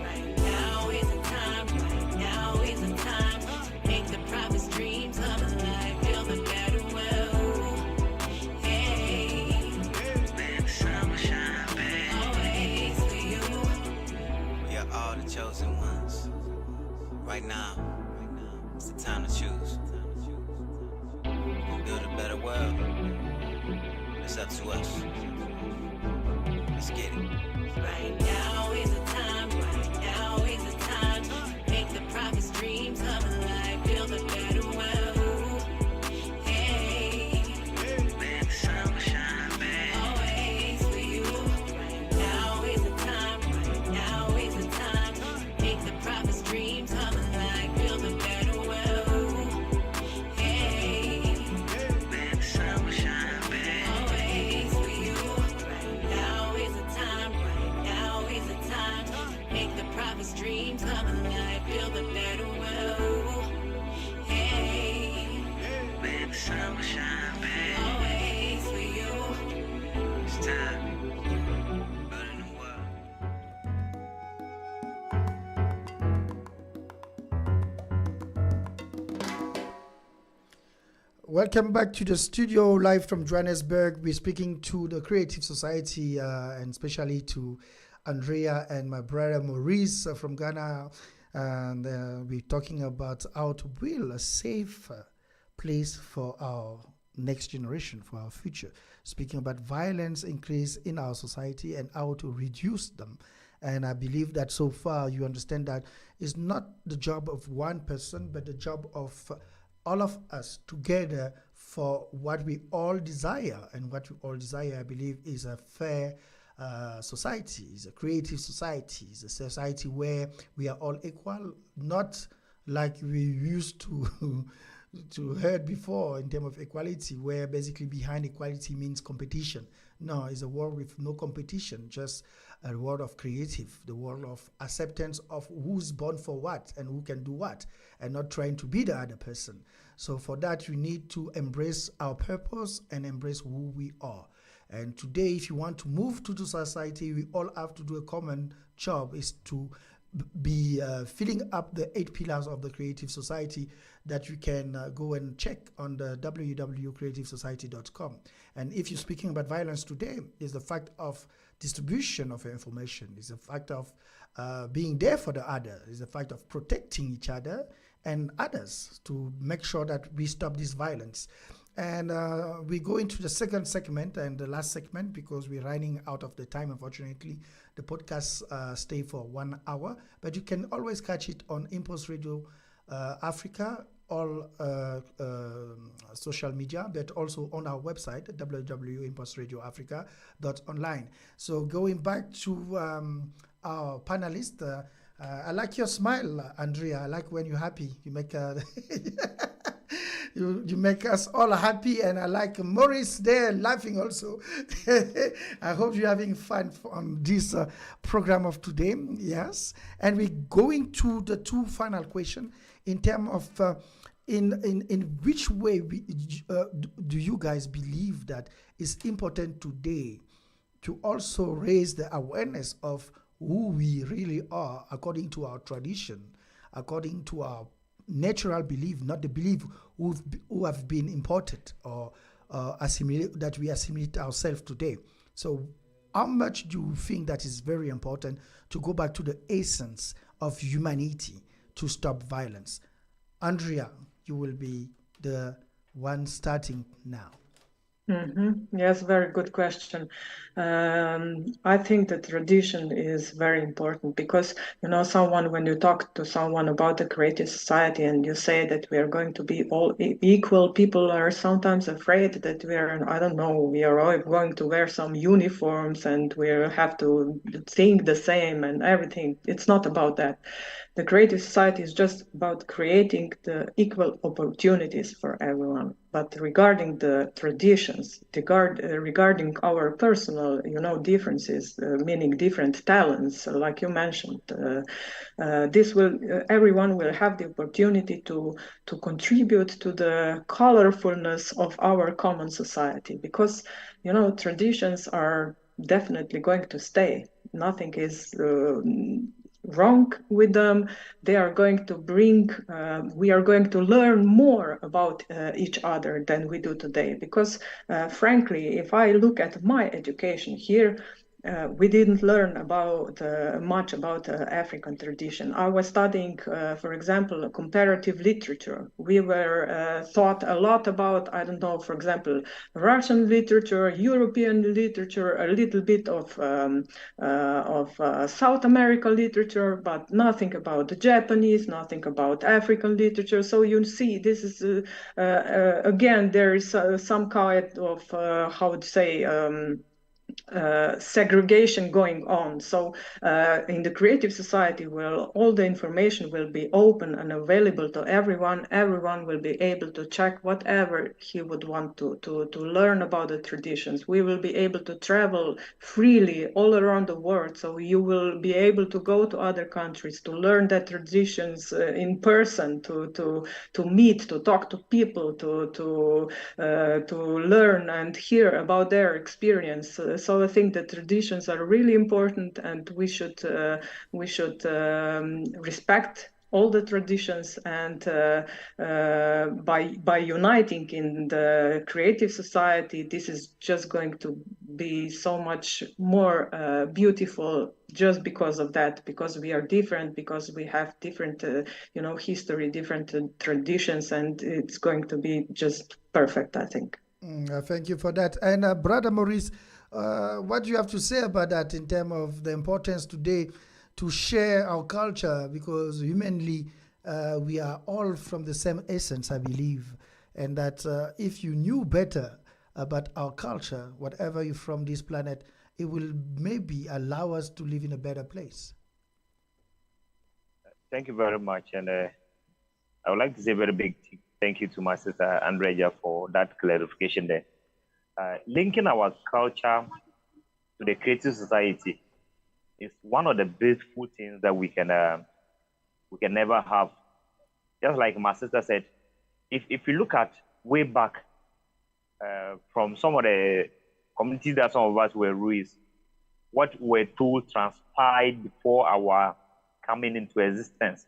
Right now is the time, right now is the time. Make the prophet's dream come alive, build a better world, hey. When the sun will shine, babe, always for you. We are all the chosen ones. Right now, it's the time to choose. Build a better world. It's up to us. Let's get it. Right now is the time, right now is the time. Make the prophet's dreams come alive, build a better world, hey. When the sun will shine, babe, Always for you. Right now is the time, right now is the time. Make the prophet's dreams come alive, build a better world, hey. when the sun will shine, babe. Always for you. Right now is the time, right now is the time. Make the prophet's dreams come alive, build a better world, hey. When the sun will shine, babe. Always for you. It's time. Build a new world. Welcome back to the studio, live from Johannesburg. We're speaking to the Creative Society and especially to Andrea and my brother Maurice from Ghana. And we're talking about how to build a safe place for our next generation, for our future. Speaking about violence increase in our society and how to reduce them. And I believe that so far you understand that it's not the job of one person, but the job of all of us together for what we all desire. And what we all desire, I believe, is a fair society, is a creative society, is a society where we are all equal, not like we used to to heard before in terms of equality, where basically behind equality means competition. No, it's a world with no competition, just a world of creative, the world of acceptance of who's born for what and who can do what, and not trying to be the other person. So for that, we need to embrace our purpose and embrace who we are. And today, if you want to move to the society, we all have to do a common job, is to be filling up the 8 pillars of the Creative Society that you can go and check on the www.creativesociety.com. And if you're speaking about violence today, is the fact of distribution of information, is the fact of being there for the other, is the fact of protecting each other and others to make sure that we stop this violence. And we go into the second segment and the last segment because we're running out of the time, unfortunately. The podcast stay for 1 hour, but you can always catch it on Impulse Radio Africa, all social media, but also on our website, www.impulseradioafrica.online. So going back to our panelists, I like your smile, Andrea. I like when you're happy. You make you make us all happy, and I like Maurice there laughing also. I hope you're having fun on this program of today. Yes, and we're going to the two final questions in terms of in which way do you guys believe that it's important today to also raise the awareness of who we really are according to our tradition, according to our natural belief, not the belief who have been imported or assimilate, that we assimilate ourselves today. So how much do you think that is very important to go back to the essence of humanity to stop violence? Andrea, you will be the one starting now. Yes, very good question. I think that tradition is very important because, when you talk to someone about the creative society and you say that we are going to be all equal, people are sometimes afraid that we are, I don't know, we are all going to wear some uniforms and we have to think the same and everything. It's not about that. The creative society is just about creating the equal opportunities for everyone. But regarding the traditions, regarding our personal, differences, meaning different talents, like you mentioned, everyone will have the opportunity to contribute to the colorfulness of our common society because, traditions are definitely going to stay. Nothing is wrong with them. They are going to bring, we are going to learn more about each other than we do today. Because frankly, if I look at my education here, we didn't learn about much about African tradition. I was studying, for example, comparative literature. We were taught a lot about, I don't know, for example, Russian literature, European literature, a little bit of South American literature, but nothing about the Japanese, nothing about African literature. So you see, this is again, there is some kind of how would say. Segregation going on. So in the creative society, well, all the information will be open and available to everyone. Everyone will be able to check whatever he would want to learn about the traditions. We will be able to travel freely all around the world. So you will be able to go to other countries to learn the traditions in person, to meet, to talk to people, to learn and hear about their experience. So I think that traditions are really important, and we should respect all the traditions, and by uniting in the creative society, this is just going to be so much more beautiful just because of that, because we are different, because we have different history, different traditions, and it's going to be just perfect, I think. Thank you for that. And Brother Maurice, what do you have to say about that in terms of the importance today to share our culture? Because humanly, we are all from the same essence, I believe. And that if you knew better about our culture, whatever you're from this planet, it will maybe allow us to live in a better place. Thank you very much. And I would like to say a very big thank you to my sister Andrea for that clarification there. Linking our culture to the creative society is one of the beautiful things that we can never have. Just like my sister said, if you look at way back from some of the communities that some of us were raised, what were told transpired before our coming into existence,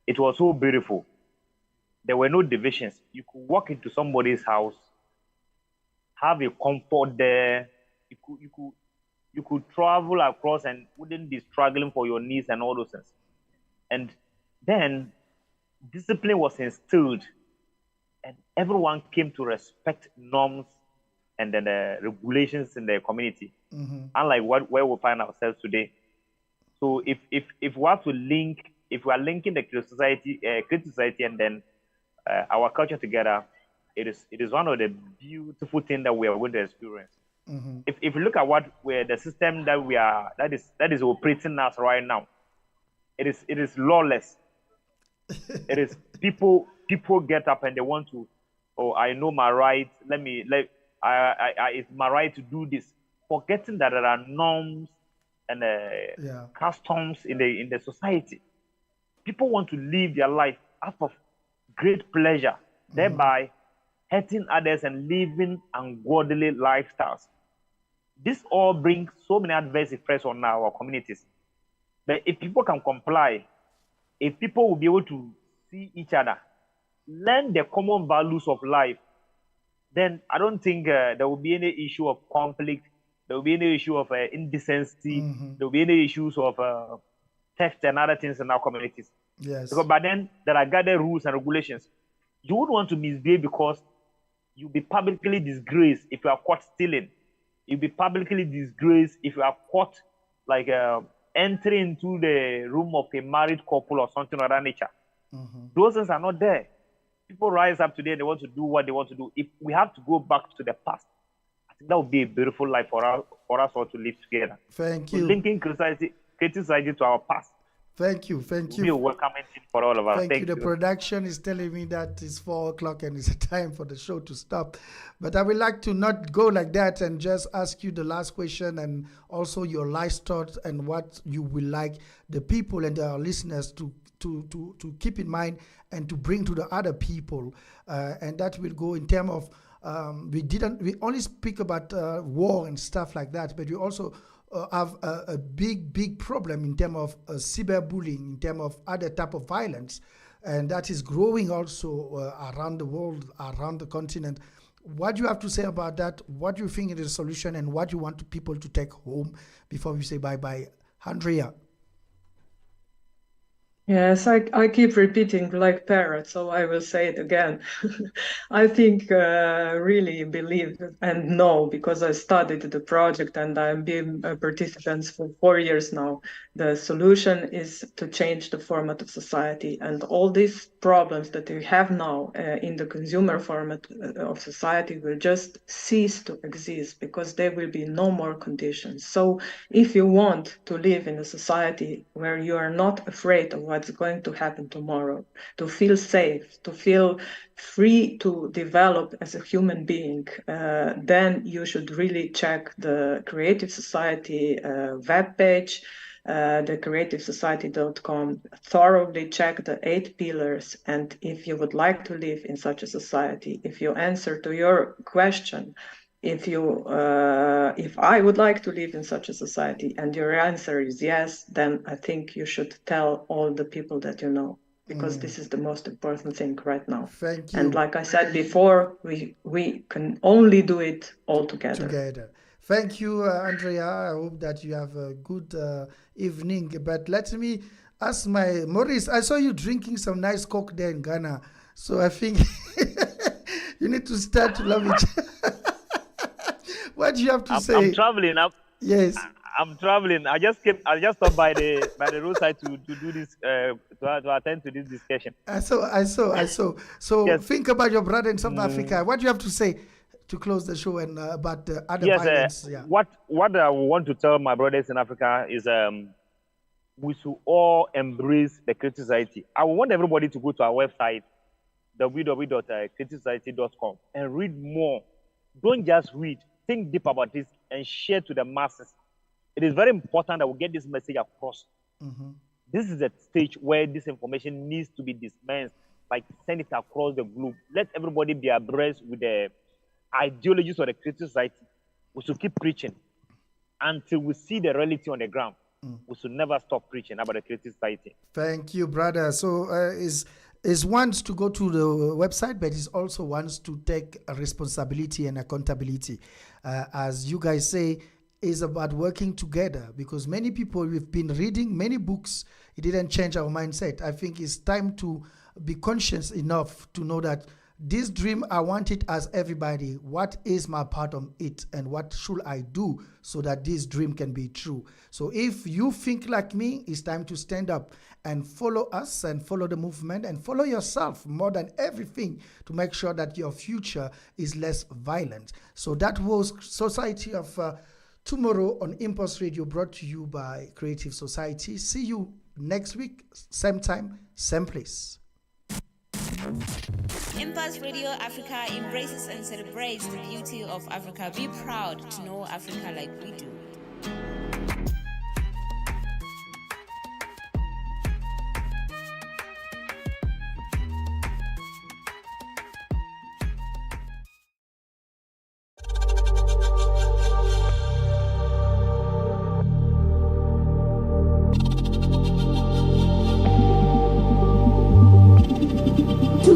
it was so beautiful. There were no divisions. You could walk into somebody's house, have a comfort there. You could travel across and wouldn't be struggling for your needs and all those things. And then discipline was instilled, and everyone came to respect norms and then the regulations in the community. Unlike where we find ourselves today. So if we have to link, if we are linking the creative society and then our culture together, it is one of the beautiful things that we are going to experience. If you look at the system that is operating us right now, it is lawless. It is people get up and they want to, I know my right. It's my right to do this, forgetting that there are norms and customs in the society. People want to live their life out of great pleasure, thereby hurting others and living ungodly lifestyles. This all brings so many adverse effects on our communities. But if people can comply, if people will be able to see each other, learn the common values of life, then I don't think there will be any issue of conflict. There will be any issue of indecency. There will be any issues of theft and other things in our communities. Yes. But then there are guided rules and regulations. You wouldn't want to misbehave because You'll be publicly disgraced if you are caught stealing. You'll be publicly disgraced if you are caught like entering into the room of a married couple or something of that nature. Those things are not there. People rise up today and they want to do what they want to do. If we have to go back to the past, I think that would be a beautiful life for us all to live together. Thank you. Linking creative society to our past. Thank you. Be a welcoming thing for all of us. Thank you. The production is telling me that it's 4 o'clock and it's time for the show to stop. But I would like to not go like that and just ask you the last question and also your last thoughts and what you will like the people and our listeners to keep in mind and to bring to the other people. And that will go in terms of, we only speak about war and stuff like that, but we also have a big problem in terms of cyberbullying, in terms of other type of violence, and that is growing also around the world, around the continent. What do you have to say about that? What do you think is the solution, and what do you want people to take home before we say bye-bye? Andrea. Yes, I keep repeating like parrot, so I will say it again. I think really believe and know, because I studied the project and I've been a participant for 4 years now. The solution is to change the format of society, and all these problems that we have now in the consumer format of society will just cease to exist, because there will be no more conditions. So if you want to live in a society where you are not afraid of what's going to happen tomorrow, to feel safe, to feel free to develop as a human being, then you should really check the Creative Society webpage, thecreativesociety.com, thoroughly check the 8 pillars. And if you would like to live in such a society, if you answer to your question, if I would like to live in such a society, and your answer is yes, then I think you should tell all the people that you know, because this is the most important thing right now. Thank you. And like I said before, we can only do it all together. Thank you, Andrea. I hope that you have a good evening. But let me ask Maurice, I saw you drinking some nice Coke there in Ghana. So I think you need to start to love it. What do you have to say? I'm traveling. Yes. I'm traveling. I just stopped by the roadside to do this, to attend to this discussion. I saw. So yes. Think about your brother in South Africa. What do you have to say to close the show and about the other violence? What I want to tell my brothers in Africa is we should all embrace the Creative Society. I want everybody to go to our website, www.creativesociety.com, and read more. Don't just read. Think deep about this and share to the masses. It is very important that we get this message across. This is a stage where this information needs to be dispersed, like send it across the globe. Let everybody be abreast with the ideologies of the Creative Society. We should keep preaching until we see the reality on the ground. We should never stop preaching about the Creative Society. Thank you, brother. So is wants to go to the website, but is also wants to take a responsibility and accountability. As you guys say, is about working together, because many people, we've been reading many books, it didn't change our mindset. I think it's time to be conscious enough to know that this dream, I want it as everybody. What is my part of it, and what should I do so that this dream can be true? So if you think like me, it's time to stand up and follow us and follow the movement and follow yourself more than everything, to make sure that your future is less violent. So that was Society of Tomorrow on Impulse Radio, brought to you by Creative Society. See you next week, same time, same place. Impulse Radio Africa embraces and celebrates the beauty of Africa. Be proud to know Africa like we do.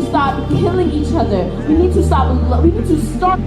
Stop killing each other. We need to stop. We need to start.